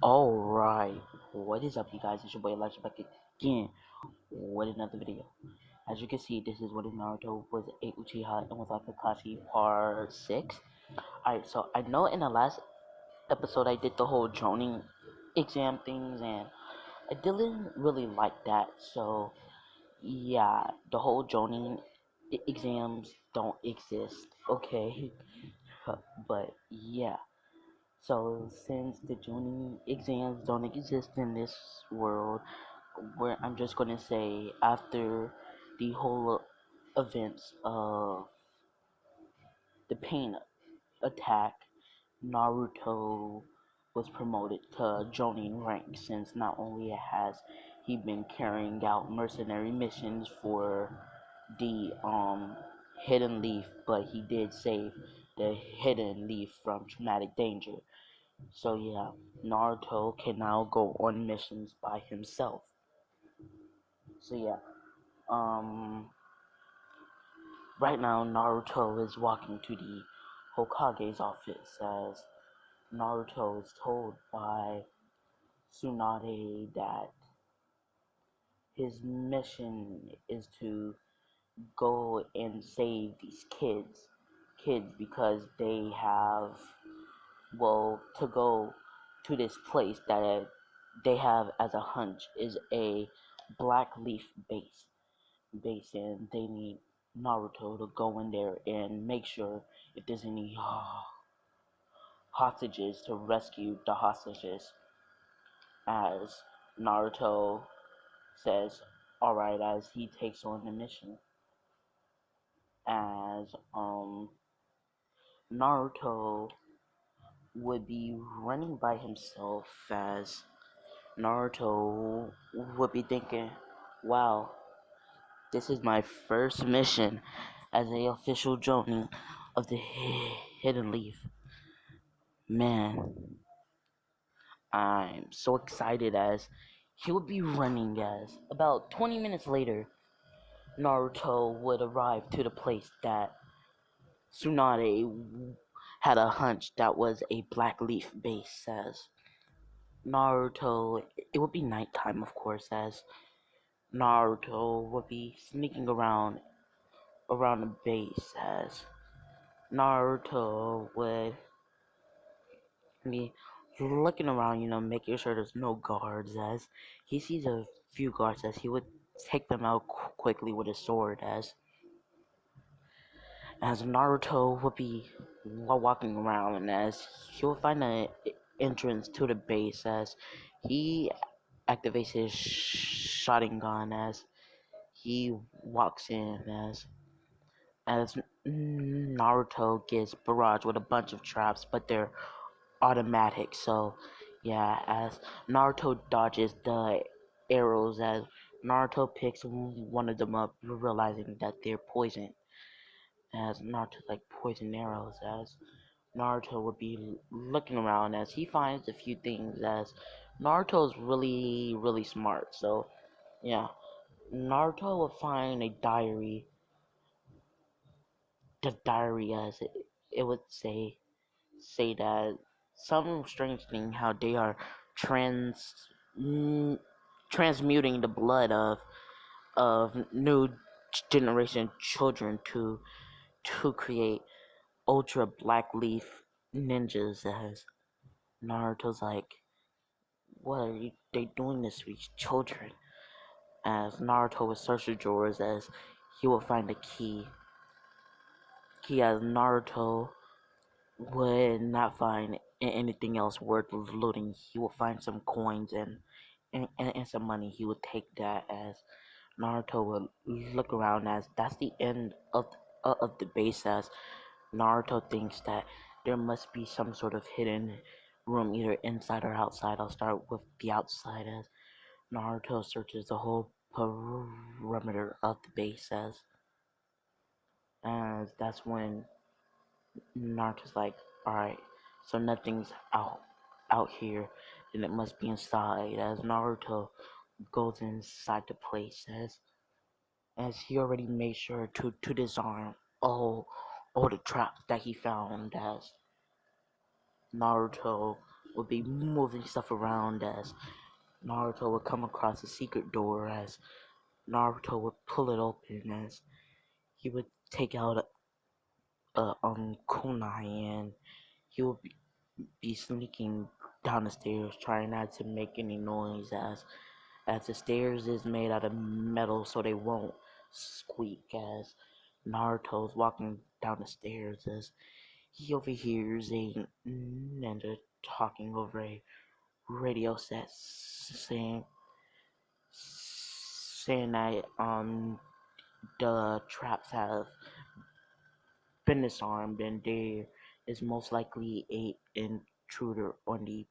Alright, what is up you guys, it's your boy Elijah back again with another video. As you can see, this is what Naruto was a Uchiha and was like Kakashi part 6. Alright, so I know in the last episode I did the whole droning exam things and I didn't really like that, so yeah, the whole droning exams don't exist, okay? But yeah. So since the Junin exams don't exist in this world, where I'm just gonna say after the whole events of the pain attack, Naruto was promoted to Jonin rank since not only has he been carrying out mercenary missions for the hidden leaf, but he did save the hidden leaf from traumatic danger. So yeah, Naruto can now go on missions by himself. So yeah, um, right now Naruto is walking to the Hokage's office as Naruto is told by Tsunade that his mission is to go and save these kids because they have, well, to go to this place that they have as a hunch is a black leaf base and they need Naruto to go in there and make sure if there's any hostages to rescue the hostages, as Naruto says alright as he takes on the mission, as Naruto would be running by himself, as Naruto would be thinking, wow, this is my first mission as a official Jonin of the Hidden Leaf. Man, I'm so excited as he would be running as about 20 minutes later, Naruto would arrive to the place that Tsunade had a hunch that was a black leaf base as Naruto, it would be nighttime of course, as Naruto would be sneaking around the base as Naruto would be looking around, making sure there's no guards, as he sees a few guards as he would take them out quickly with his sword, as Naruto would be walking around, and as he will find an entrance to the base as he activates his Sharingan as he walks in, as Naruto gets barraged with a bunch of traps, but they're automatic. So yeah, as Naruto dodges the arrows, as Naruto picks one of them up, realizing that they're poison, as Naruto's like poison arrows, as Naruto would be looking around as he finds a few things, as Naruto's really smart. So yeah, Naruto would find a diary. The diary, as it would say that some strange thing how they are mm, transmuting the blood of new generation children to create ultra black leaf ninjas, as Naruto's like, what are they doing this to these children? As Naruto would search the drawers as he will find a key as Naruto would not find anything else worth looting. He would find some coins and some money. He would take that, as Naruto would look around as that's the end of the base, as Naruto thinks that there must be some sort of hidden room either inside or outside. I'll start with the outside, as Naruto searches the whole perimeter of the base, as that's when Naruto's like, alright, so nothing's out here, then it must be inside, as Naruto goes inside the place, as he already made sure to disarm all the traps that he found, as Naruto would be moving stuff around as Naruto would come across a secret door as Naruto would pull it open as he would take out a kunai and he would be sneaking down the stairs trying not to make any noise as the stairs is made out of metal so they won't squeak as Naruto's walking down the stairs as he overhears a ninja talking over a radio set saying that the traps have been disarmed and there is most likely a intruder on the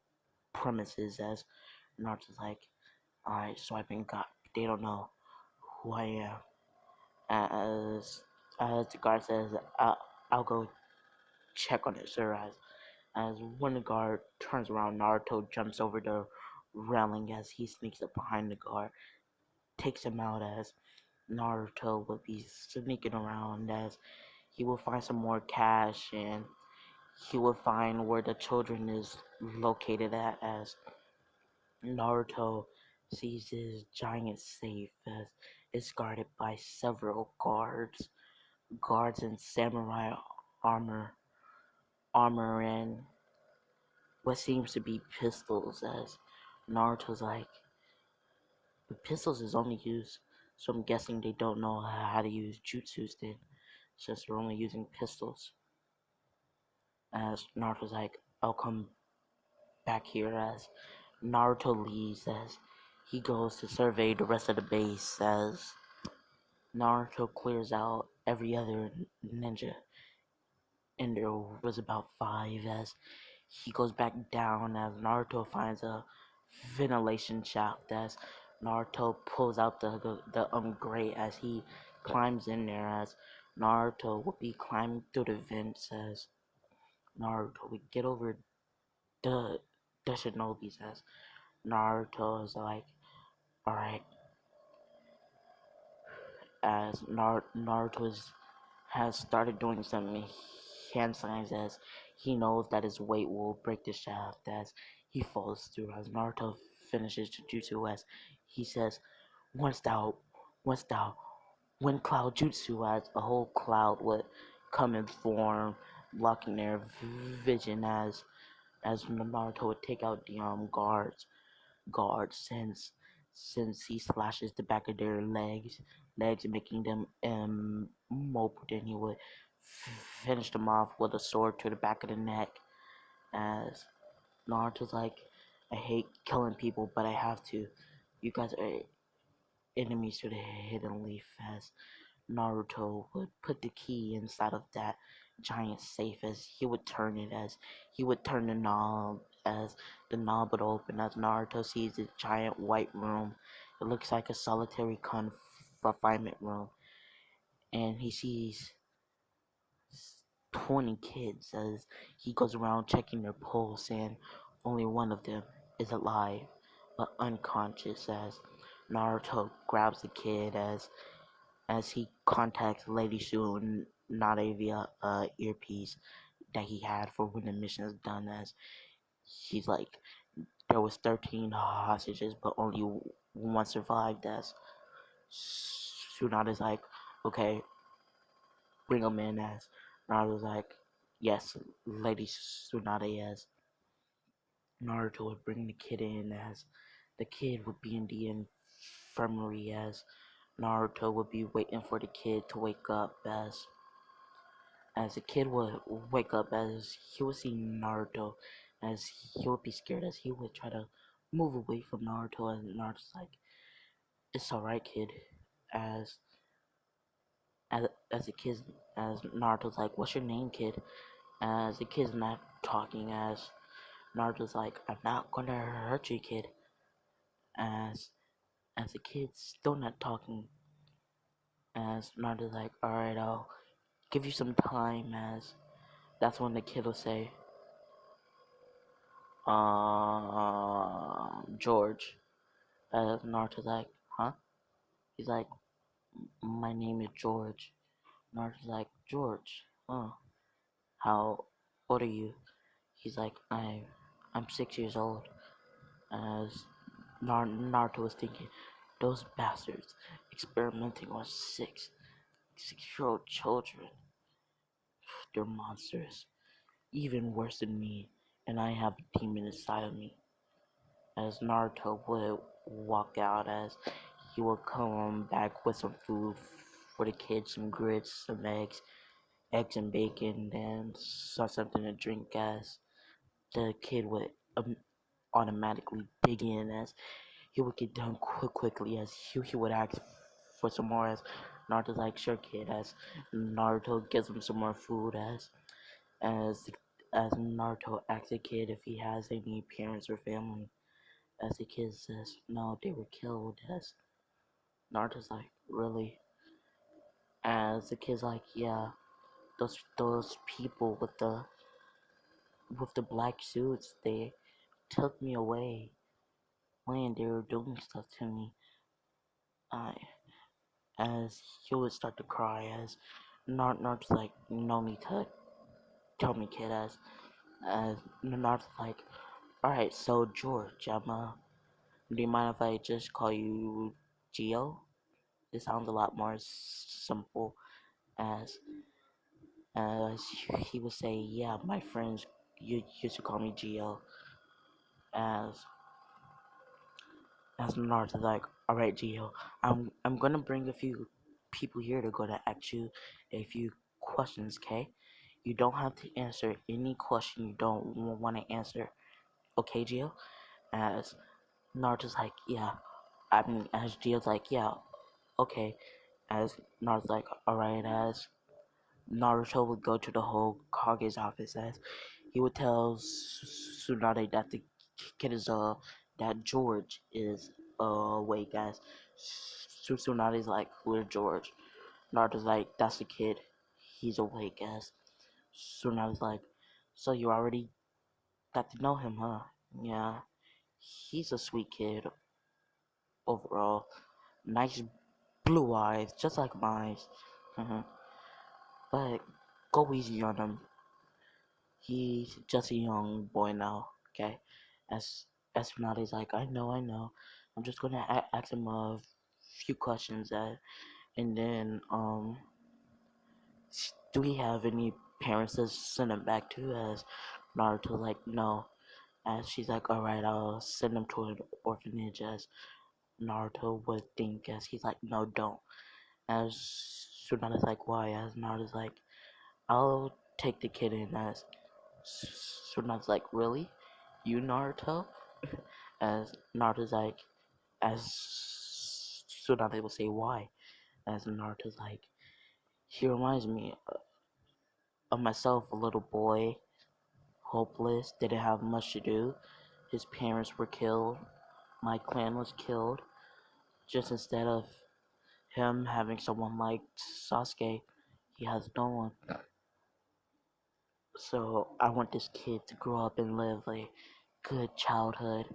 premises as Naruto's like, alright, so I've been got they don't know who I am. As the guard says, I'll go check on it, sir. As one guard turns around, Naruto jumps over the railing as he sneaks up behind the guard, takes him out as Naruto will be sneaking around as he will find some more cash and he will find where the children is located at as Naruto sees his giant safe as it's guarded by several guards in samurai armor, and what seems to be pistols. As Naruto's like, the pistols is only used, so I'm guessing they don't know how to use jutsus. Then, it's just they're only using pistols. As Naruto's like, I'll come back here. As Naruto leaves, as he goes to survey the rest of the base. As Naruto clears out every other ninja, and there was about 5 as he goes back down as Naruto finds a ventilation shaft as Naruto pulls out the grate as he climbs in there as Naruto will be climbing through the vents as Naruto would get over the the shinobis as Naruto is like, alright, as Naruto has started doing some hand signs as he knows that his weight will break the shaft as he falls through. As Naruto finishes Jujutsu as he says, once thou, once thou, when cloud jutsu as a whole cloud would come and form, blocking their vision as Naruto would take out the guards since he slashes the back of their legs making them immobile. Then he would finish them off with a sword to the back of the neck. As Naruto's like, I hate killing people, but I have to. You guys are enemies to the hidden leaf. As Naruto would put the key inside of that giant safe as he would turn it as he would turn the knob as the knob would open as Naruto sees a giant white room. It looks like a solitary confinement room and he sees 20 kids as he goes around checking their pulse and only one of them is alive but unconscious as Naruto grabs the kid as he contacts Lady Sue Nade via earpiece that he had for when the mission is done as he's like there was 13 hostages but only one survived as Tsunade's like okay bring him in as Naruto's like yes Lady Tsunade as Naruto would bring the kid in as the kid would be in the infirmary as Naruto would be waiting for the kid to wake up as the kid would wake up as he would see Naruto as he would be scared as he would try to move away from Naruto and Naruto's like it's alright kid as as the kid as Naruto's like what's your name kid as the kid's not talking as Naruto's like I'm not gonna hurt you kid as the kid's still not talking as Naruto's like alright I'll give you some time as that's when the kid will say George. Naruto's like, huh? He's like, my name is George. Naruto's like, George, huh? How old are you? He's like, I'm I'm 6 years old. As Naruto was thinking, those bastards experimenting on 6-year-old children. They're monsters. Even worse than me. And I have a demon inside of me. As Naruto would walk out, as he would come back with some food for the kids, some grits, some eggs and bacon, and something to drink, as the kid would automatically dig in, as he would get done quickly, as he would ask for some more, as Naruto's like, sure kid, as Naruto gives him some more food, as as Naruto asks the kid if he has any parents or family, as the kid says no, they were killed, as Naruto's like, really? As the kid's like, yeah, those people with the black suits, they took me away when they were doing stuff to me. I as he would start to cry, as Naruto's like, no need to tell me, kid, as Naruto's like, alright, so George, do you mind if I just call you Geo? It sounds a lot more simple, as as he would say, yeah, my friends used to call me Geo, as Naruto's like, alright, Geo, I'm gonna bring a few people here to go to ask you a few questions, okay? You don't have to answer any question you don't want to answer, okay, Geo? As Naruto's like, yeah. As Geo's like, yeah, okay. As Naruto's like, alright, as Naruto would go to the whole Kage's office, as he would tell Tsunade that the kid is that George is awake, as Tsunade's like, where's George? Naruto's like, that's the kid, he's awake, as Tsunade's like, so you already got to know him, huh? Yeah, he's a sweet kid overall, nice blue eyes, just like mine. Mhm. But go easy on him. He's just a young boy now, okay? As Fernando's like, I know. I'm just gonna ask him a few questions, and then do we have any parents to send him back to? As Naruto like, no. As she's like, all right, I'll send him to an orphanage. As Naruto would think, as he's like, no, don't. As Tsunade's like, why? As Naruto's like, I'll take the kid in. As Tsunade's like, really? You, Naruto? As Naruto's like, as Tsunade will say, why? As Naruto's like, he reminds me of myself, a little boy, hopeless, didn't have much to do. His parents were killed. My clan was killed. Just instead of him having someone like Sasuke, he has no one. So I want this kid to grow up and live a good childhood.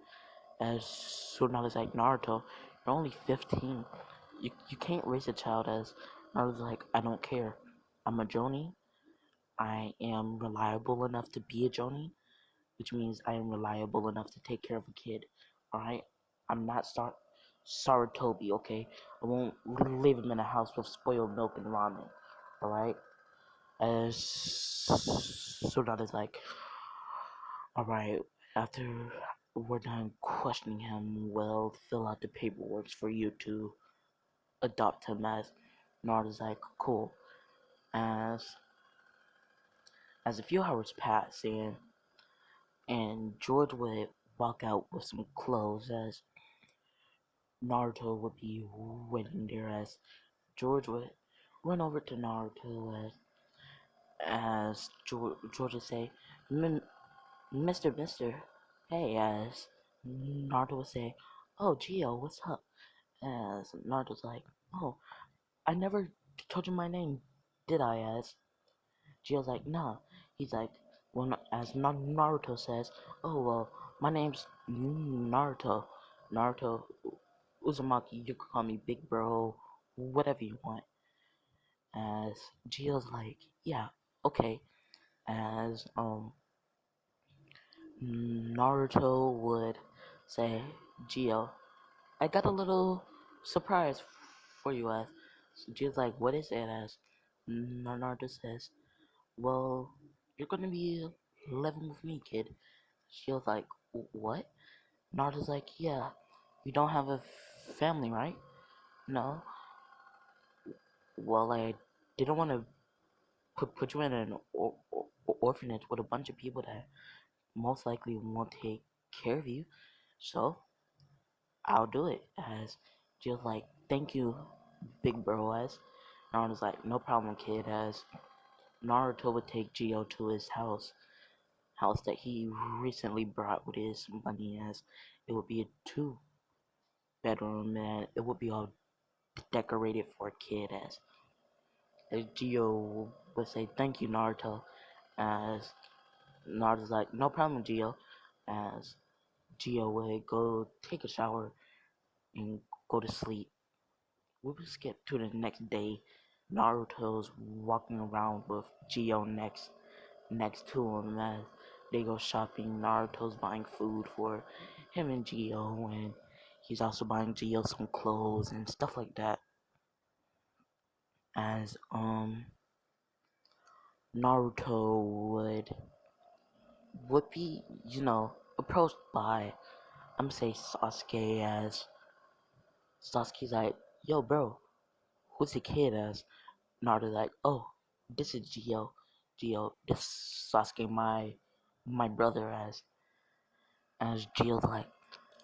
As soon as like Naruto, you're only 15. You can't raise a child. As Naruto's like, I don't care. I'm a Jonin. I am reliable enough to be a Jonin, which means I am reliable enough to take care of a kid. Alright? I'm not Sarutobi, okay? I won't leave him in a house with spoiled milk and ramen. Alright? As Tsunade is like, alright, after we're done questioning him, we'll fill out the paperwork for you to adopt him. As Naruto's like, cool. As as a few hours pass, and George would walk out with some clothes, as Naruto would be waiting there, as George would run over to Naruto, as George would say, Mister, hey, as Naruto would say, oh, Geo, what's up? As Naruto's like, oh, I never told you my name, did I? As Geo's like, nah. He's like, well, as Naruto says, oh, well, my name's Naruto. Naruto Uzumaki, you can call me Big Bro, whatever you want. As Geo's like, yeah, okay. As Naruto would say, Gio, I got a little surprise for you as. Gio's like, what is it as? Naruto says, well, you're gonna be living with me, kid. Gio's like, what? Naruto's like, yeah, you don't have a family, right? No. Well, I didn't want to put you in an orphanage with a bunch of people that most likely won't take care of you. So I'll do it. As Jill's like, thank you, big bro. As Naruto's like, no problem, kid. As Naruto would take Gio to his house that he recently brought with his money. As it would be a two-bedroom and it would be all decorated for a kid. As Gio would say, thank you, Naruto. As Naruto's like, no problem, Gio. As Gio would go take a shower and go to sleep. We will skip to the next day. Naruto's walking around with Gio next to him as they go shopping. Naruto's buying food for him and Gio, and he's also buying Gio some clothes and stuff like that. As Naruto would be, approached by I'm say Sasuke. As Sasuke's like, yo bro, who's the kid? As Naruto's like, oh, this is Gio, this Sasuke, my brother. As Gio's like,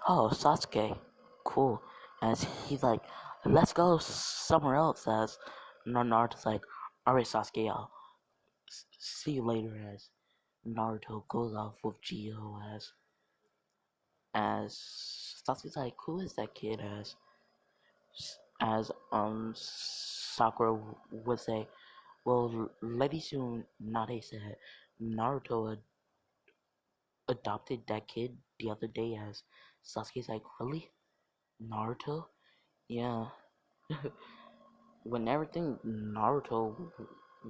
oh, Sasuke, cool. As he's like, let's go somewhere else. As Naruto's like, alright, Sasuke, I'll see you later. As Naruto goes off with Gio. As Sasuke's like, who is that kid? As Sakura would say, well, Lady Tsunade said Naruto adopted that kid the other day. As Sasuke's like, really? Naruto? Yeah. When everything Naruto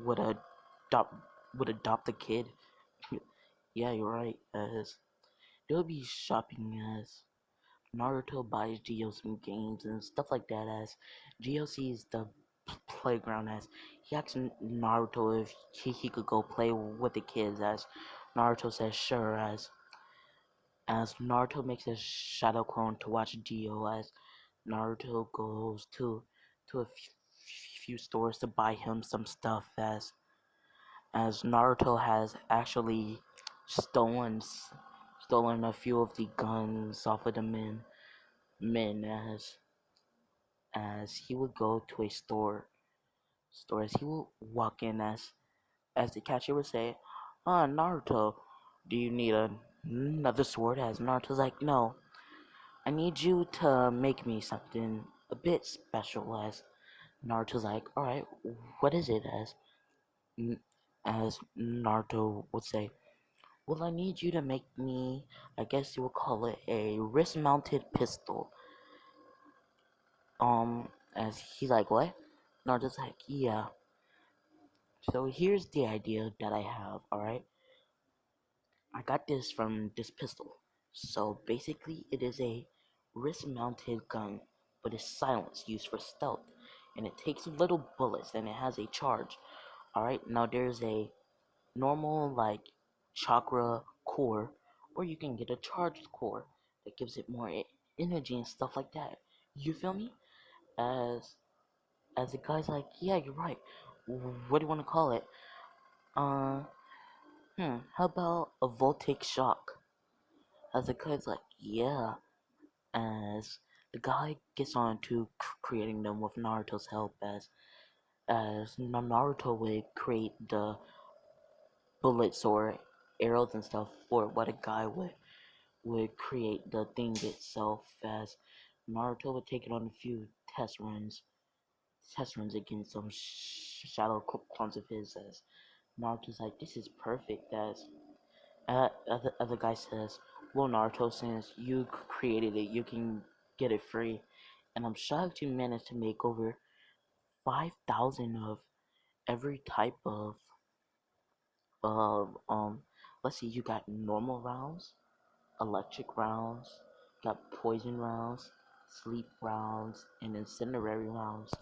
would adopt would adopt a kid. Yeah, you're right. As they'll be shopping. As Naruto buys Gio some games and stuff like that. As Gio sees the playground. As he asks Naruto if he could go play with the kids. As Naruto says sure. As Naruto makes a shadow clone to watch Gio. As Naruto goes to a few stores to buy him some stuff. As Naruto has actually stolen stolen a few of the guns off of the men. As he would go to a store. As he would walk in. As the cashier would say, Naruto, do you need another sword? As Naruto's like, no, I need you to make me something a bit special. As Naruto's like, alright, what is it? As Naruto would say, well, I need you to make me, I guess you would call it a wrist-mounted pistol. As he's like, what? Naruto's like, yeah. So here's the idea that I have, alright? I got this from this pistol. So basically, it is a wrist-mounted gun, but it's silenced, used for stealth, and it takes little bullets, and it has a charge. Alright, now there's a normal, like, chakra core, or you can get a charged core that gives it more energy and stuff like that. You feel me? As as the guy's like, yeah, you're right. What do you want to call it? Uh, how about a voltaic shock? As the guy's like, yeah. As the guy gets on to creating them with Naruto's help. As Naruto would create the bullets or arrows and stuff for what a guy would create the thing itself. As Naruto would take it on a few test runs against some shadow clones of his. As Naruto's like, this is perfect. As other guy says, well, Naruto, since you created it, you can get it free. And I'm shocked you managed to make over 5,000 of every type of let's see, you got normal rounds, electric rounds, got poison rounds, sleep rounds, and incendiary rounds.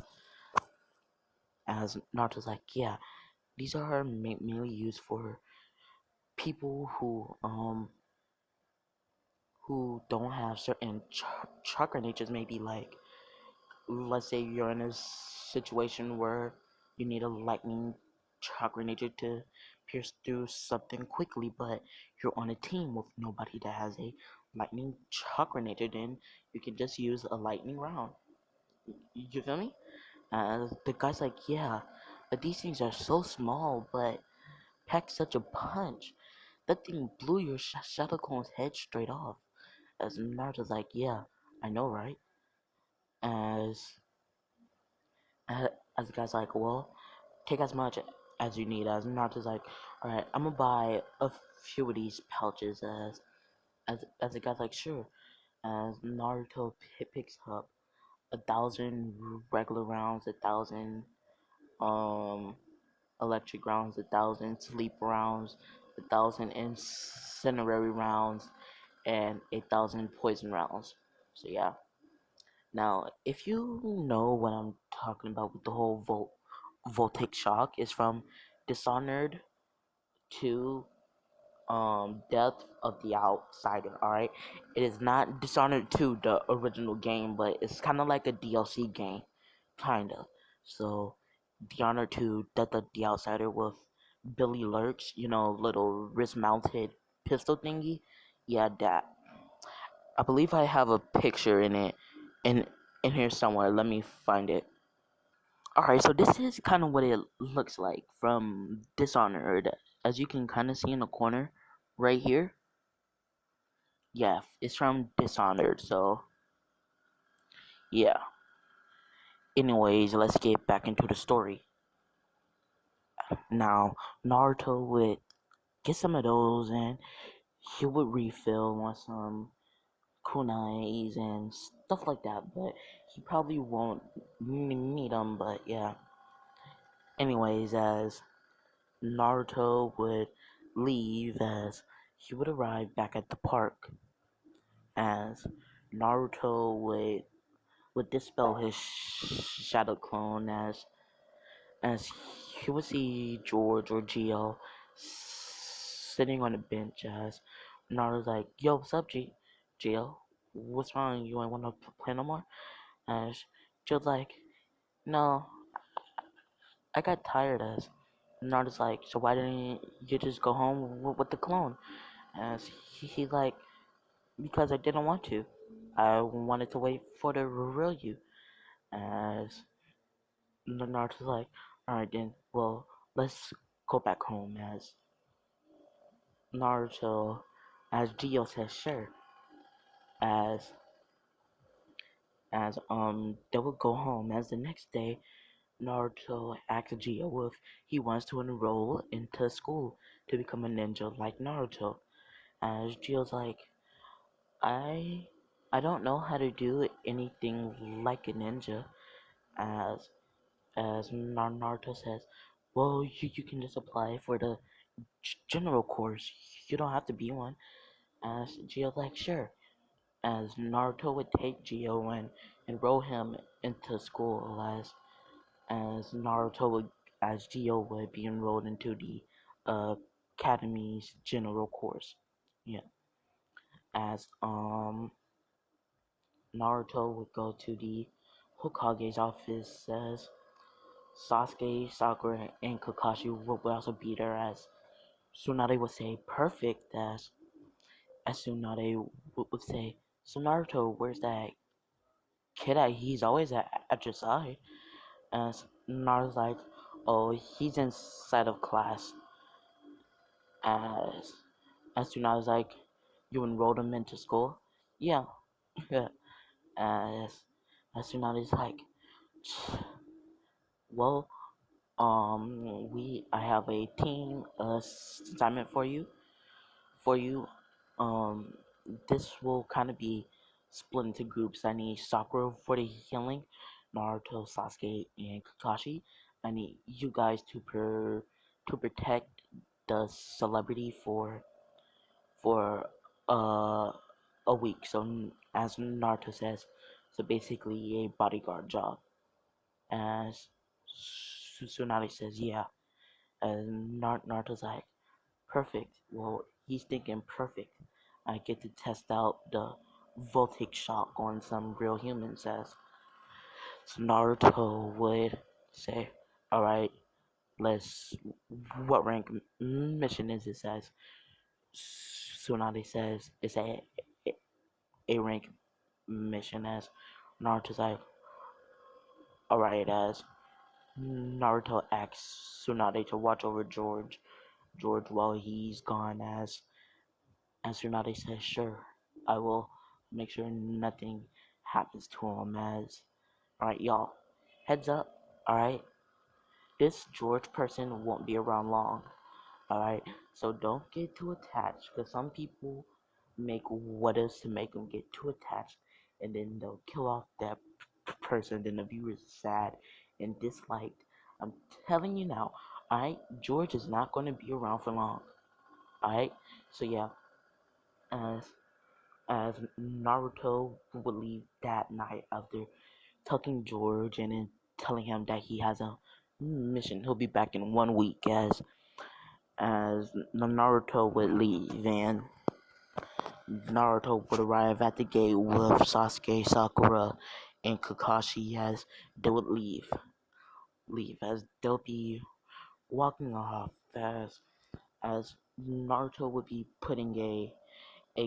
As Naruto's like, yeah, these are mainly used for people who don't have certain chakra natures. Maybe like, let's say you're in a situation where you need a lightning chakra nature to pierce through something quickly, but you're on a team with nobody that has a lightning chakra nature, then you can just use a lightning round. You feel me? The guy's like, yeah, but these things are so small, but pack such a punch. That thing blew your Shadow Clone's head straight off. As Naruto's like, yeah, I know, right? As as the guy's like, well, take as much as you need. As Naruto's like, all right, I'm gonna buy a few of these pouches. As the guy's like, sure. As Naruto picks up 1,000 regular rounds, 1,000 um electric rounds, 1,000 sleep rounds, 1,000 incinerary rounds, and 8,000 poison rounds. So yeah. Now, if you know what I'm talking about with the whole voltaic shock, is from Dishonored to Death of the Outsider. All right, it is not Dishonored 2, the original game, but it's kind of like a DLC game, kind of. So Dishonored 2, Death of the Outsider with Billy Lurch, little wrist-mounted pistol thingy. Yeah, that. I believe I have a picture in in here somewhere. Let me find it. Alright, so this is kind of what it looks like from Dishonored. As you can kind of see in the corner right here. Yeah, it's from Dishonored, so yeah. Anyways, let's get back into the story. Now, Naruto would get some of those and he would refill on some kunais and stuff like that, but he probably won't need them, but yeah. Anyways, as Naruto would leave, as he would arrive back at the park, as Naruto would dispel his shadow clone, as he would see George or Gio sitting on a bench. As Naruto's like, yo, what's up, Gio? What's wrong? You ain't want to play no more? As Gio's like, no, I got tired. As Naruto's like, so why didn't you just go home with the clone? As he's like, because I didn't want to. I wanted to wait for the real you. As Naruto's like, alright then, well, let's go back home. As Naruto, as Gio says, sure. As they would go home. As the next day, Naruto asks Gio if he wants to enroll into school to become a ninja like Naruto. As Gio's like, I I don't know how to do anything like a ninja. As Naruto says, well, you can just apply for the general course. You don't have to be one. As Gio's like, sure. As Naruto would take Gio and enroll him into school, as Naruto would, as Gio would be enrolled into the uh, academy's general course. Yeah. As Naruto would go to the Hokage's office, as Sasuke, Sakura, and Kakashi would also be there. As Tsunade would say, perfect. As Tsunade would say, so Naruto, where's that kid at? He's always at your side. As Naruto's like, oh, he's inside of class. As Tsunade's like, you enrolled him into school? Yeah. Yeah. As Tsunade's like, well, I have a team assignment for you. Um, this will kind of be split into groups. I need Sakura for the healing, Naruto, Sasuke, and Kakashi. I need you guys to protect the celebrity for uh a week. So as Naruto says, so basically a bodyguard job. As Tsunade says, yeah. And Naruto's like, perfect. Well, he's thinking perfect. I get to test out the voltage shock on some real humans. As so Naruto would say, all right, let's. What rank mission is this? As Tsunade says, it's a rank mission. As Naruto's like, all right. As Naruto asks Tsunade to watch over George while he's gone. As Tsunade says, sure, I will make sure nothing happens to him. As alright, y'all, heads up. Alright, this George person won't be around long. Alright, so don't get too attached, because some people make what is to make them get too attached, and then they'll kill off that person. Then the viewers are sad and disliked. I'm telling you now. Alright, George is not going to be around for long. Alright, so yeah, as as Naruto would leave that night after tucking George and then telling him that he has a mission. He'll be back in 1 week. As Naruto would leave, and Naruto would arrive at the gate with Sasuke, Sakura, and Kakashi. As they would leave as they'll be walking off. As Naruto would be putting a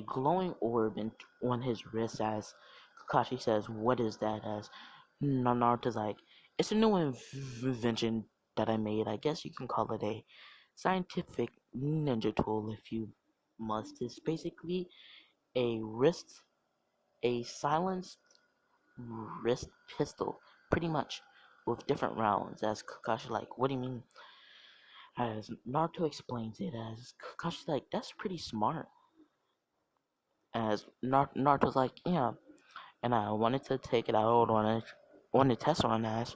glowing orb on his wrist. As Kakashi says, what is that? As Naruto's like, it's a new invention that I made. I guess you can call it a scientific ninja tool if you must. It's basically a silenced wrist pistol, pretty much, with different rounds. As Kakashi like, what do you mean? As Naruto explains it, as Kakashi's like, that's pretty smart. As Naruto's like, yeah, and I wanted to take it out on the test run. As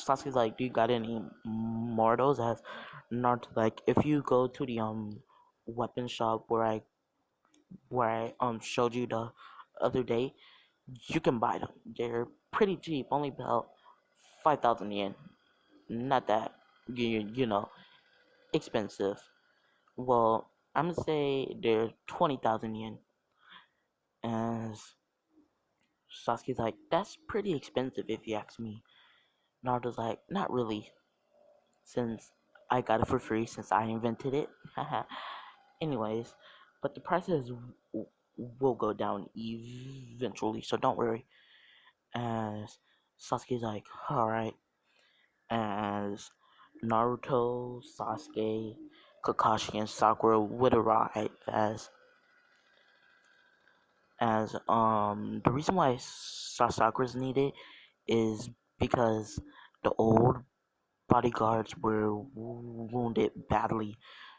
Sasuke's like, do you got any more of those? As Naruto's like, if you go to the weapon shop where I showed you the other day, you can buy them. They're pretty cheap, only about 5,000 yen. Not that you know expensive. Well, I'm gonna say they're 20,000 yen. As Sasuke's like, that's pretty expensive if you ask me. Naruto's like, not really, since I got it for free since I invented it. Anyways, but the prices will go down eventually, so don't worry. As Sasuke's like, alright. As Naruto, Sasuke, Kakashi, and Sakura would arrive. As the reason why Sakura's needed is because the old bodyguards were wounded badly,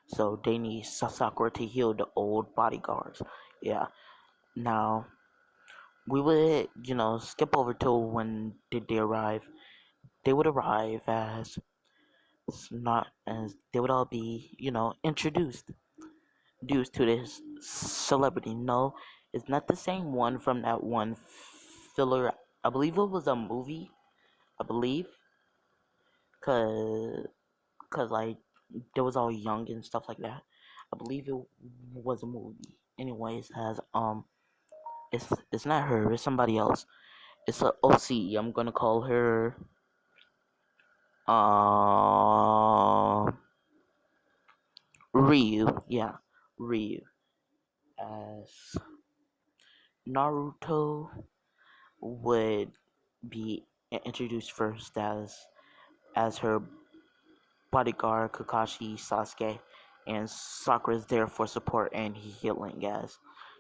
so they need Sakura to heal the old bodyguards. Yeah. Now we would, skip over to when did they arrive. They would arrive as not as they would all be, introduced to this celebrity. No, it's not the same one from that one filler. I believe it was a movie. I believe, cause, cause like they was all young and stuff like that. I believe it was a movie. Anyways, it's not her. It's somebody else. It's a OC. I'm gonna call her Ryu. Yeah, Ryu. As Naruto would be introduced first as her bodyguard Kakashi, Sasuke, and Sakura is there for support and healing. As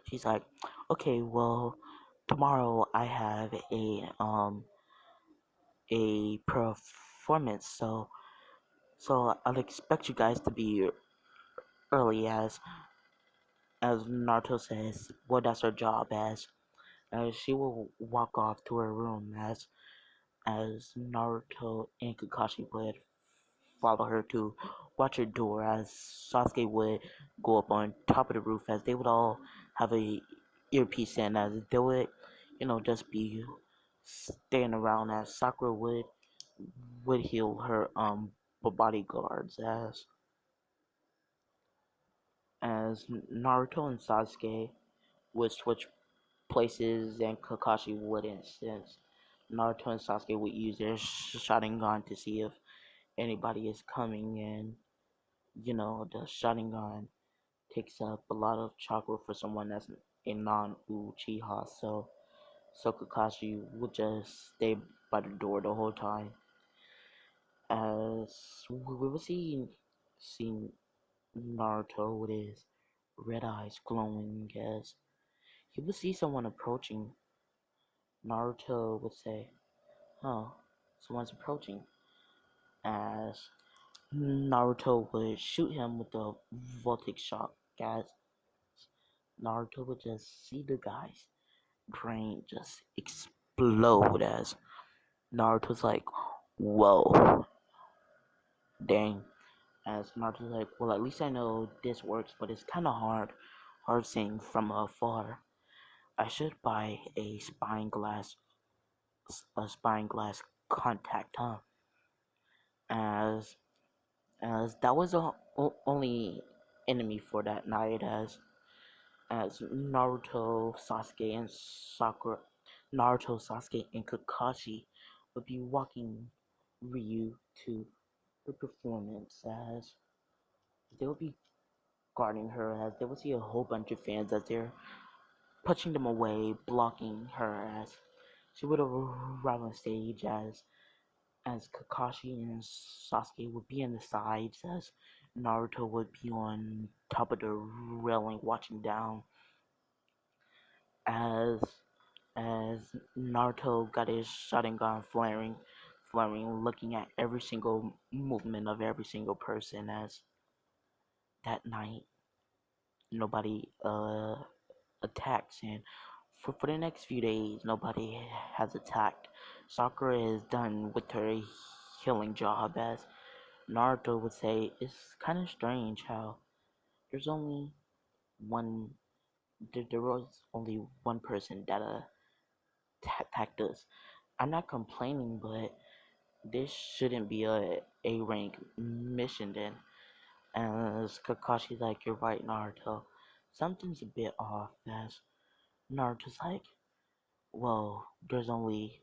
she's like, okay, well, tomorrow I have a performance, so I'll expect you guys to be early. As Naruto says, well, that's her job. As she will walk off to her room as Naruto and Kakashi would follow her to watch her door as Sasuke would go up on top of the roof as they would all have a earpiece in as they would, just be staying around as Sakura would heal her bodyguards as Naruto and Sasuke would switch places and Kakashi wouldn't since Naruto and Sasuke would use their Sharingan to see if anybody is coming and the Sharingan takes up a lot of chakra for someone that's a non-Uchiha so Kakashi would just stay by the door the whole time as we would see Naruto with his red eyes glowing as he would see someone approaching. Naruto would say, "Huh, someone's approaching." As Naruto would shoot him with the voltic shock, as Naruto would just see the guy's brain just explode as Naruto's like, "Whoa, dang." As Naruto's like, "Well, at least I know this works, but it's kind of hard seeing from afar. I should buy a spine glass contact, huh?" As that was the only enemy for that night as Naruto, Sasuke, and Kakashi would be walking Ryu to her performance as they would be guarding her as they would see a whole bunch of fans as they're pushing them away, blocking her as she would arrive on stage as Kakashi and Sasuke would be on the sides as Naruto would be on top of the railing watching down as as Naruto got his Sharingan flaring, looking at every single movement of every single person as that night nobody attacks and for the next few days nobody has attacked. Sakura is done with her healing job as Naruto would say it's kind of strange how there's only one there was only one person that attacked us. I'm not complaining, but this shouldn't be a rank mission then. As Kakashi's like, "You're right, Naruto. Something's a bit off." As Naruto's like, "Well, there's only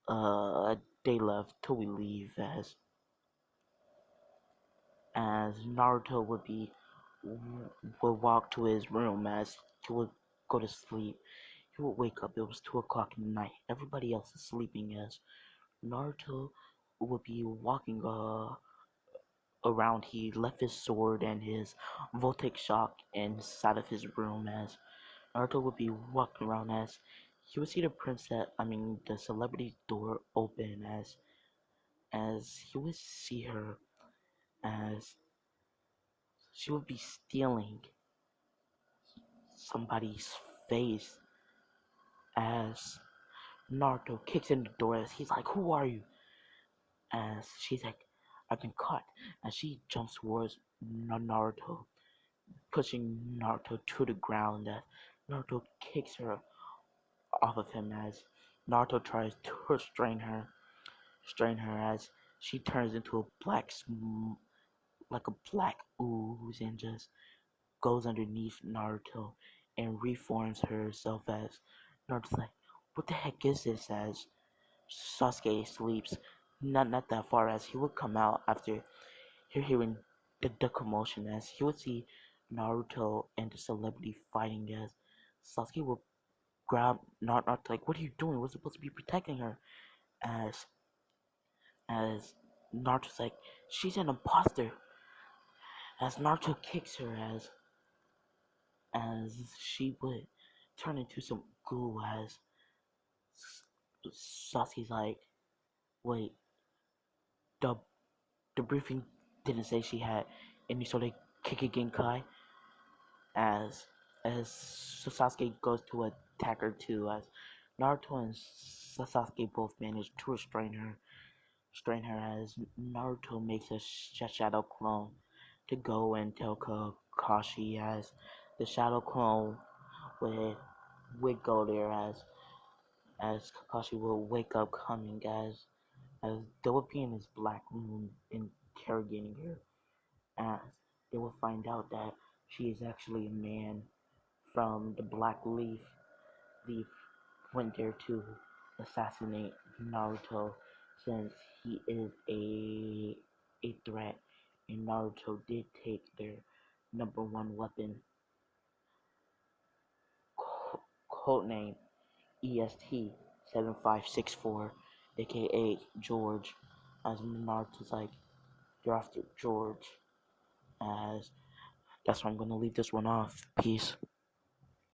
a day left till we leave." As Naruto would walk to his room as he would go to sleep. He would wake up. It was 2 o'clock in the night. Everybody else is sleeping as Naruto would be walking around. He left his sword and his voltic shock inside of his room as Naruto would be walking around as he would see the celebrity door open as he would see her as she would be stealing somebody's face as Naruto kicks in the door as he's like, "Who are you?" As she's like, "I've been caught." And she jumps towards Naruto, pushing Naruto to the ground as Naruto kicks her off of him as Naruto tries to strain her as she turns into a like a black ooze and just goes underneath Naruto and reforms herself as Naruto's like, "What the heck is this?" As Sasuke sleeps not that far as he would come out after hearing the commotion as he would see Naruto and the celebrity fighting as Sasuke would grab Naruto like, "What are you doing? We're supposed to be protecting her." As as Naruto's like, "She's an imposter." As Naruto kicks her as she would turn into some goo as Sasuke's like, "Wait, the the briefing didn't say she had any sort of Kikigenkai." as as Sasuke goes to attack her too as Naruto and Sasuke both manage to restrain her strain her as Naruto makes a shadow clone to go and tell Kakashi as the shadow clone would go there as Kakashi will wake up coming as they will be in his black room interrogating her as they will find out that she is actually a man from the Black Leaf went there to assassinate Naruto since he is a threat and Naruto did take their number one weapon codename EST 7564 aka George as Naruto's like you're after George as that's why I'm gonna leave this one off. Peace.